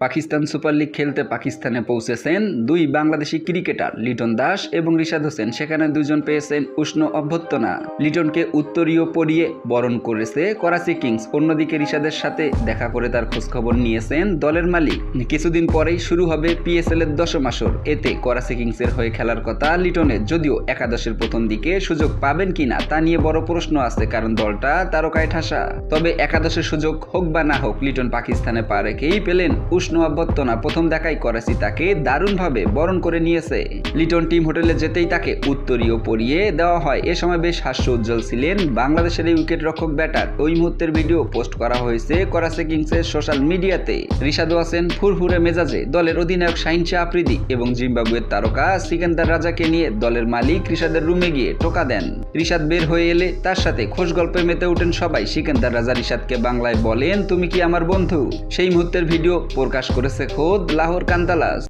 Pakistan super league খেলতে পাকিস্তানে পৌঁছেছেন দুই বাংলাদেশি ক্রিকেটার লিটন দাস এবং রিশাদ হোসেন। সেখানে দুজন পেয়েছেন উষ্ণ অভ্যর্থনা। লিটনকে উত্তরীয় পরিয়ে বরণ করেছে করাচি কিংস। অন্যদিকে রিশাদের সাথে দেখা করে তার খোঁজখবর নিয়েছেন দলের মালিক। কিছুদিন পরেই শুরু হবে পিএসএল এর 10ম আসর। এতে করাচি কিংসের হয়ে খেলার কথা লিটনের, যদিও একাদশের প্রথম দিকে সুযোগ পাবেন কিনা তা নিয়ে বড় প্রশ্ন আছে, কারণ দলটা তারকায় ঠাসা। তবে একাদশের সুযোগ হোক বা না হোক, লিটন পাকিস্তানে পা রেখেই পেলেন উষ্ণ অভ্যর্থনা। প্রথম দেখায় করাচি তাকে দারুণভাবে বরণ করে নিয়েছে। লিটন টিম হোটেলে যেতেই তাকে উত্তরীয় পরিয়ে দেওয়া হয়। এ সময় বেশ হাস্য উজ্জ্বল ছিলেন বাংলাদেশের এই উইকেট রক্ষক ব্যাটার। ওই মুহূর্তের ভিডিও পোস্ট করা হয়েছে করাচি কিংসের সোশ্যাল মিডিয়াতে। রিশাদও আছেন ফুরফুরে মেজাজে। দলের অধিনায়ক শাহিন শাহ আফ্রিদি এবং জিম্বাবুয়ের তারকা সিকান্দার রাজাকে নিয়ে দলের মালিক রিশাদের রুমে গিয়ে টোকা দেন। রিশাদ বের হয়ে এলে তার সাথে খোশ গল্পে মেতে ওঠেন সবাই। সিকান্দার রাজা রিশাদকে বাংলায় বলেন, তুমি কি আমার বন্ধু? সেই মুহূর্তের ভিডিও প্রকাশ করেছে খোদ লাহোর কান্দালাস।